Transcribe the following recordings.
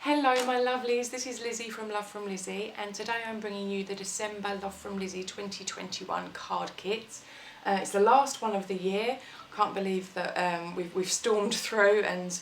Hello my lovelies, this is Lizzie from Love from Lizzie, and today I'm bringing you the December Love from Lizzie 2021 card kit. It's the last one of the year. Can't believe that we've stormed through and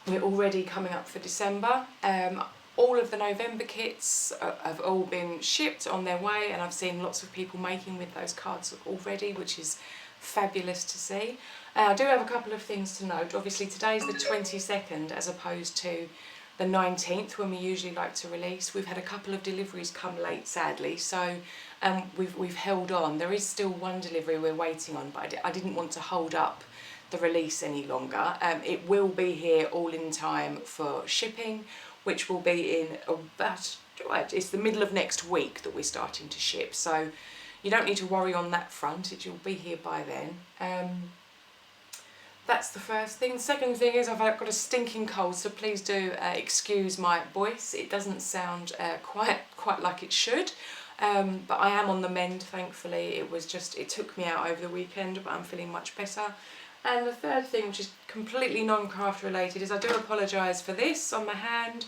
we're already coming up for December. All of the November kits have all been shipped on their way, and I've seen lots of people making with those cards already, which is fabulous to see. I do have a couple of things to note. Obviously today's the 22nd as opposed to the 19th when we usually like to release. We've had a couple of deliveries come late, sadly, so we've held on. There is still one delivery we're waiting on, but I didn't want to hold up the release any longer. It will be here all in time for shipping, which will be in about, it's the middle of next week that we're starting to ship, so you don't need to worry on that front. It will be here by then. That's the first thing. Second thing is I've got a stinking cold, so please do excuse my voice. It doesn't sound quite like it should, but I am on the mend, thankfully. It took me out over the weekend, but I'm feeling much better. And the third thing, which is completely non-craft related, is I do apologise for this on my hand.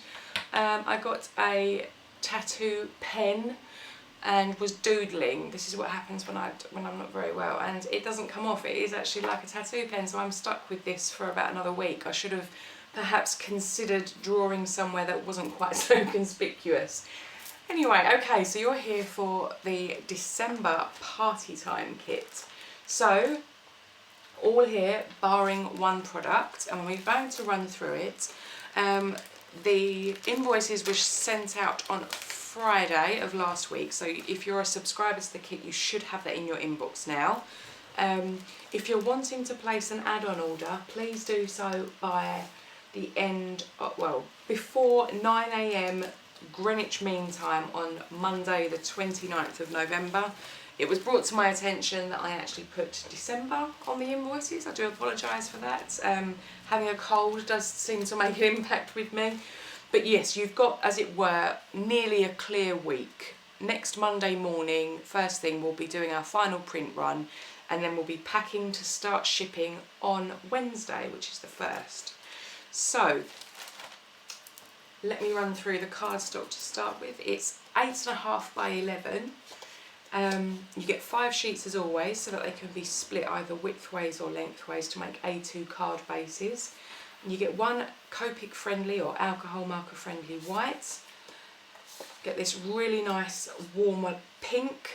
I got a tattoo pen and was doodling. This is what happens when I'm not very well, and it doesn't come off. It is actually like a tattoo pen, so I'm stuck with this for about another week. I should have perhaps considered drawing somewhere that wasn't quite so conspicuous. Anyway, okay, so you're here for the December party time kit. So all here barring one product, and we're going to run through it. The invoices were sent out on Friday of last week, so if you're a subscriber to the kit you should have that in your inbox now. If you're wanting to place an add-on order, please do so by the end of, before 9 AM Greenwich Mean Time on Monday the 29th of November. It was brought to my attention that I actually put December on the invoices. I do apologise for that. Having a cold does seem to make an impact with me. But yes, you've got, as it were, nearly a clear week. Next Monday morning, first thing, we'll be doing our final print run, and then we'll be packing to start shipping on Wednesday, which is the 1st. So, let me run through the cardstock to start with. It's 8.5 by 11. You get 5 sheets as always, so that they can be split either widthways or lengthways to make A2 card bases. And you get one Copic friendly or alcohol marker friendly white. Get this really nice warmer pink.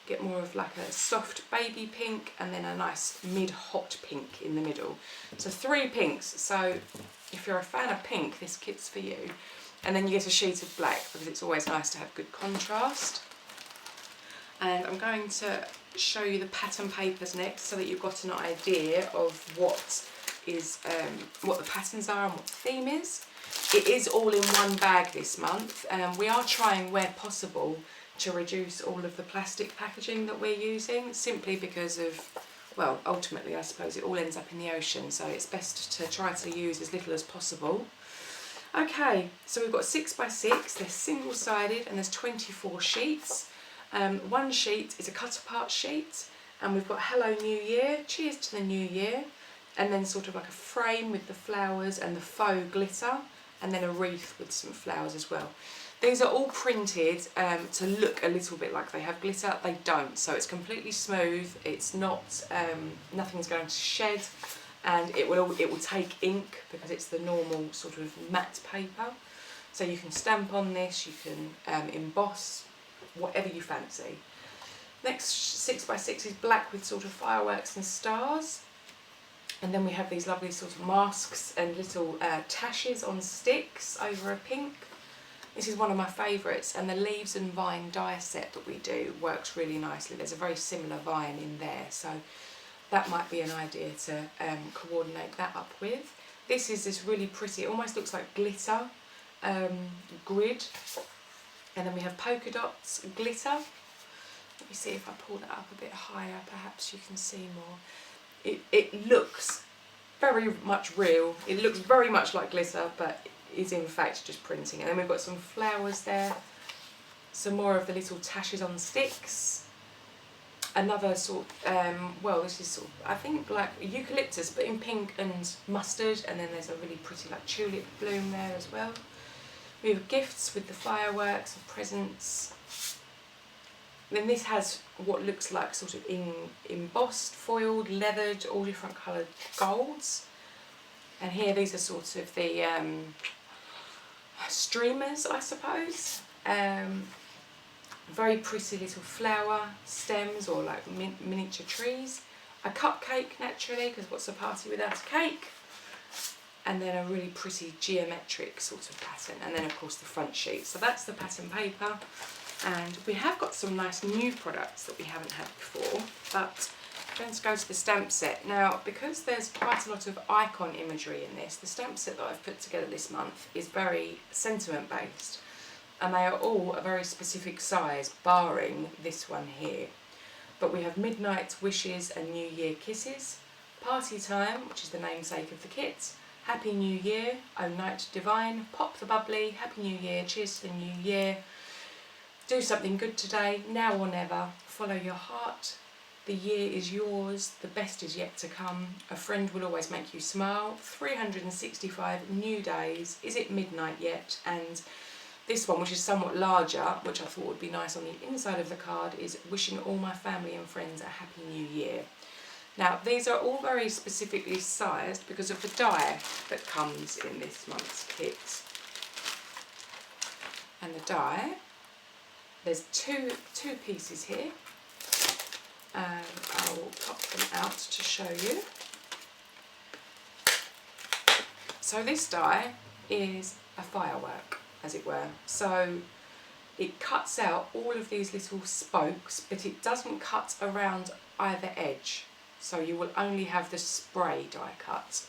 Get more of like a soft baby pink, and then a nice mid-hot pink in the middle. So 3 pinks, so if you're a fan of pink, this kit's for you. And then you get a sheet of black, because it's always nice to have good contrast. And I'm going to show you the pattern papers next, so that you've got an idea of what the patterns are and what the theme is. It is all in one bag this month. We are trying, where possible, to reduce all of the plastic packaging that we're using, simply because of, well, ultimately I suppose it all ends up in the ocean, so it's best to try to use as little as possible. Okay, so we've got 6 by 6, they're single-sided, and there's 24 sheets. One sheet is a cut-apart sheet, and we've got Hello New Year, Cheers to the New Year, and then sort of like a frame with the flowers and the faux glitter, and then a wreath with some flowers as well. These are all printed to look a little bit like they have glitter. They don't, so it's completely smooth. It's not, nothing's going to shed, and it will take ink because it's the normal sort of matte paper. So you can stamp on this, you can emboss, whatever you fancy. Next 6 by 6 is black with sort of fireworks and stars. And then we have these lovely sort of masks and little tashes on sticks over a pink. This is one of my favourites, and the leaves and vine die set that we do works really nicely. There's a very similar vine in there, so that might be an idea to coordinate that up with. This is this really pretty, it almost looks like glitter grid. And then we have polka dots, glitter. Let me see if I pull that up a bit higher, perhaps you can see more. It looks very much real. It looks very much like glitter, but is in fact just printing. And then we've got some flowers there, some more of the little tashes on sticks, another sort well, this is sort of, I think, like eucalyptus but in pink and mustard, and then there's a really pretty like tulip bloom there as well. We have gifts with the fireworks and presents. Then this has what looks like sort of embossed, foiled, leathered, all different coloured golds. And here these are sort of the streamers, I suppose. Very pretty little flower stems or like miniature trees. A cupcake naturally, because what's a party without a cake? And then a really pretty geometric sort of pattern, and then of course the front sheet. So that's the pattern paper, and we have got some nice new products that we haven't had before, but let's go to the stamp set. Now, because there's quite a lot of icon imagery in this, the stamp set that I've put together this month is very sentiment based, and they are all a very specific size, barring this one here. But we have Midnight Wishes and New Year Kisses, Party Time, which is the namesake of the kit, Happy New Year, Oh Night Divine, Pop the Bubbly, Happy New Year, Cheers to the New Year, Do Something Good Today, Now or Never, Follow Your Heart, The Year is Yours, The Best is Yet to Come, A Friend Will Always Make You Smile, 365 New Days, Is It Midnight Yet? And this one, which is somewhat larger, which I thought would be nice on the inside of the card, is Wishing All My Family and Friends a Happy New Year. Now, these are all very specifically sized because of the die that comes in this month's kit. And the die, there's two pieces here. I will pop them out to show you. So this die is a firework, as it were. So it cuts out all of these little spokes, but it doesn't cut around either edge. So you will only have the spray die cut.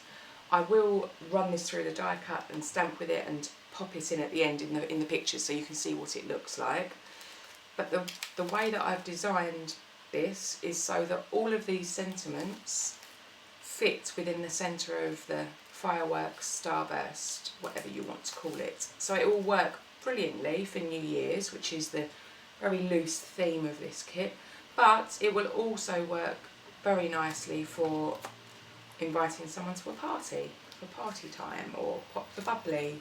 I will run this through the die cut and stamp with it and pop it in at the end in the picture so you can see what it looks like. But the way that I've designed this is so that all of these sentiments fit within the centre of the fireworks, starburst, whatever you want to call it. So it will work brilliantly for New Year's, which is the very loose theme of this kit, but it will also work very nicely for inviting someone to a party, for party time, or Pop the Bubbly,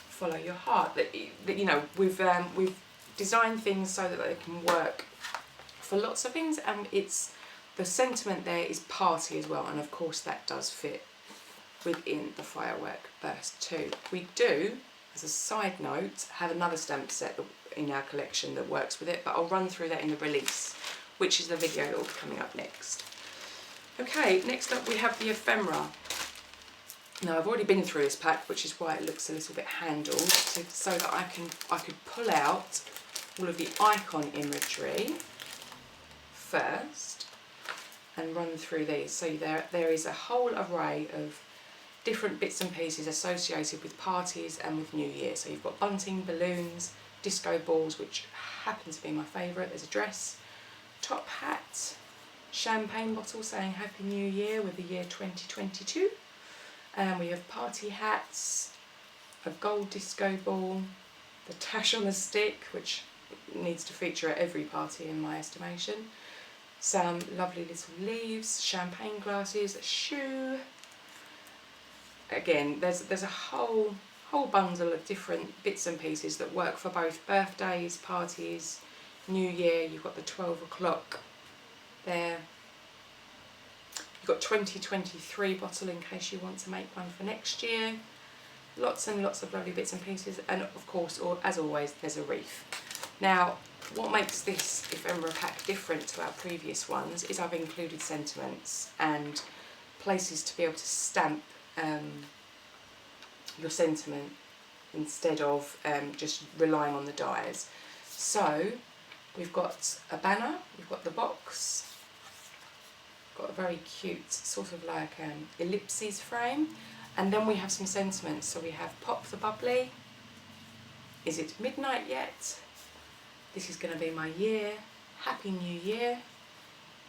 Follow Your Heart. That you know, we've designed things so that they can work for lots of things, and it's the sentiment there is party as well, and of course that does fit within the firework burst too. We do, as a side note, have another stamp set in our collection that works with it, but I'll run through that in the release, which is the video that will be coming up next. Okay, next up we have the ephemera. Now I've already been through this pack, which is why it looks a little bit handled, so that I could pull out all of the icon imagery first and run through these. So there is a whole array of different bits and pieces associated with parties and with New Year. So you've got bunting, balloons, disco balls, which happen to be my favourite. There's a dress, top hat, champagne bottle saying Happy New Year with the year 2022. And we have party hats, a gold disco ball, the tash on a stick, which needs to feature at every party in my estimation, some lovely little leaves, champagne glasses, a shoe. Again, there's a whole bundle of different bits and pieces that work for both birthdays, parties, New Year. You've got the 12 o'clock there. You've got 2023 bottle in case you want to make one for next year. Lots and lots of lovely bits and pieces, and of course, as always, there's a wreath. Now, what makes this ephemera pack different to our previous ones is I've included sentiments and places to be able to stamp your sentiment instead of just relying on the dies. So we've got a banner, we've got the box, got a very cute sort of like ellipses frame, and then we have some sentiments. So we have Pop the Bubbly, Is It Midnight Yet? This is going to be my year, Happy New Year,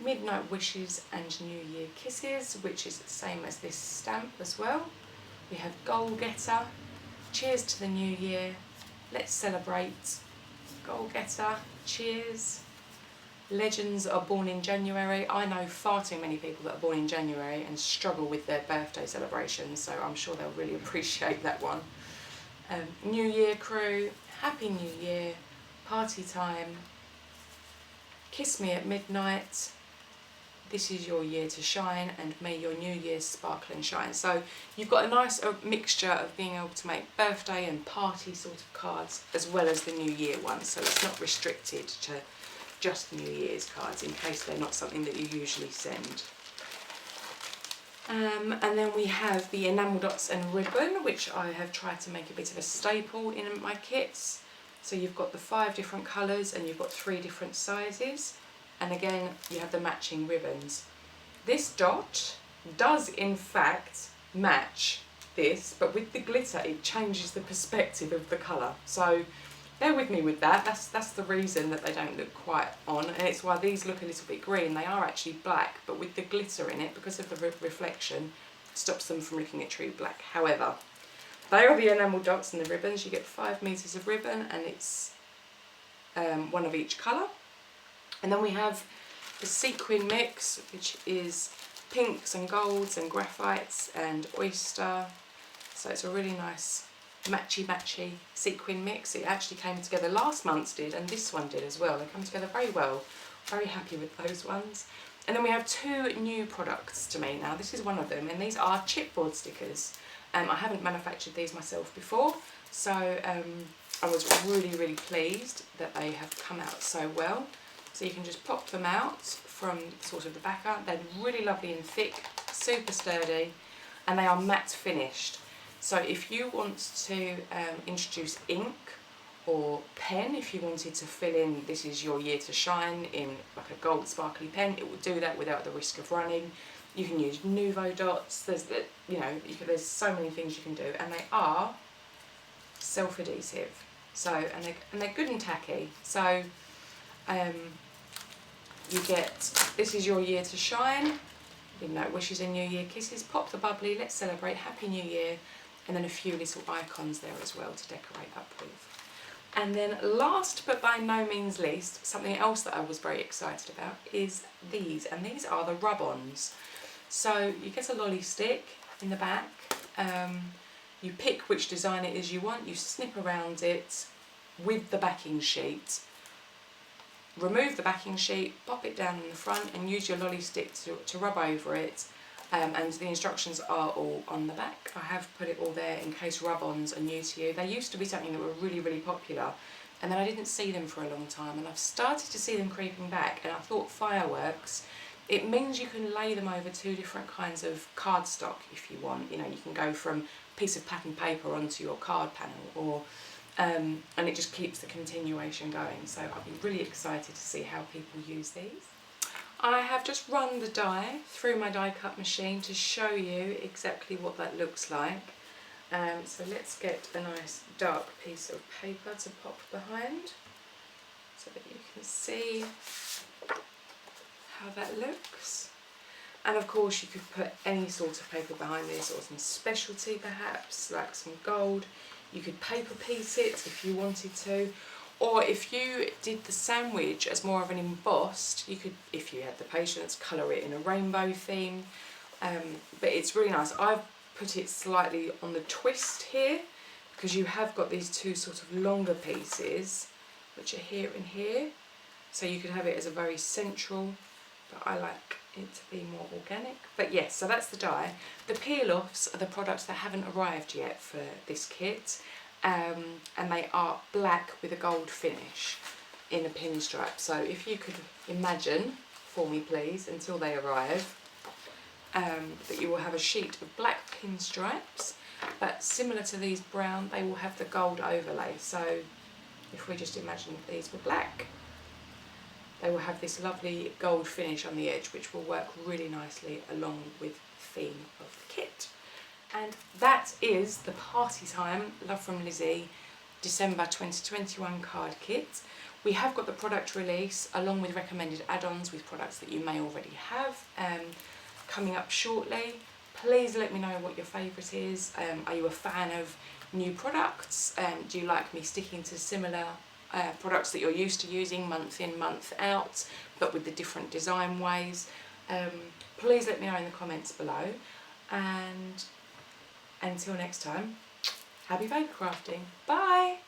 Midnight Wishes and New Year Kisses, which is the same as this stamp as well. We have Goal Getter, Cheers to the New Year, Let's Celebrate, Goal Getter, Cheers. Legends are born in January. I know far too many people that are born in January and struggle with their birthday celebrations, so I'm sure they'll really appreciate that one. New Year crew, Happy New Year, Party Time, Kiss Me at Midnight, This Is Your Year to Shine, and May Your New Year Sparkle and Shine. So you've got a nice mixture of being able to make birthday and party sort of cards as well as the New Year ones, so it's not restricted to just New Year's cards in case they're not something that you usually send. And then we have the enamel dots and ribbon, which I have tried to make a bit of a staple in my kits. So you've got the 5 different colours and you've got 3 different sizes, and again you have the matching ribbons. This dot does in fact match this, but with the glitter it changes the perspective of the colour, so bear with me with that. That's the reason that they don't look quite on, and it's why these look a little bit green. They are actually black, but with the glitter in it, because of the reflection, it stops them from looking at true black. However, they are the enamel dots and the ribbons. You get 5 metres of ribbon, and it's 1 of each colour. And then we have the sequin mix, which is pinks and golds and graphites and oyster. So it's a really nice matchy sequin mix. It actually came together, last month's did and this one did as well. They come together very well. Very happy with those ones. And then we have 2 new products to me now. This is one of them, and these are chipboard stickers. I haven't manufactured these myself before, so I was really pleased that they have come out so well. So you can just pop them out from sort of the back up. They're really lovely and thick, super sturdy, and they are matte finished. So if you want to introduce ink or pen, if you wanted to fill in This Is Your Year to Shine in like a gold sparkly pen, it will do that without the risk of running. You can use Nouveau dots. There's there's so many things you can do, and they are self-adhesive. So and they're good and tacky. So you get This Is Your Year to Shine. You know, wishes and New Year kisses. Pop the bubbly. Let's celebrate. Happy New Year. And then a few little icons there as well to decorate up with. And then last but by no means least, something else that I was very excited about is these, and these are the rubons. So you get a lolly stick in the back, you pick which design it is you want, you snip around it with the backing sheet, remove the backing sheet, pop it down in the front and use your lolly stick to rub over it. And the instructions are all on the back. I have put it all there in case rub-ons are new to you. They used to be something that were really popular, and then I didn't see them for a long time, and I've started to see them creeping back, and I thought fireworks, it means you can lay them over 2 different kinds of cardstock if you want. You know, you can go from a piece of pattern paper onto your card panel, or and it just keeps the continuation going. So I'll be really excited to see how people use these. I have just run the die through my die cut machine to show you exactly what that looks like. So let's get a nice dark piece of paper to pop behind so that you can see how that looks. And of course you could put any sort of paper behind this, or some specialty perhaps, like some gold. You could paper piece it if you wanted to. Or if you did the sandwich as more of an embossed, you could, if you had the patience, colour it in a rainbow theme. But it's really nice. I've put it slightly on the twist here, because you have got these 2 sort of longer pieces, which are here and here. So you could have it as a very central, but I like it to be more organic. But yes, so that's the die. The peel-offs are the products that haven't arrived yet for this kit. And they are black with a gold finish in a pinstripe. So if you could imagine for me please, until they arrive, that you will have a sheet of black pinstripes, but similar to these brown, they will have the gold overlay. So if we just imagine these were black, they will have this lovely gold finish on the edge, which will work really nicely along with the theme of the kit. And that is the Party Time Love from Lizi December 2021 card kit. We have got the product release along with recommended add-ons with products that you may already have coming up shortly. Please let me know what your favourite is. Are you a fan of new products? Do you like me sticking to similar products that you're used to using month in, month out, but with the different design ways. Please let me know in the comments below, and until next time, happy paper crafting. Bye!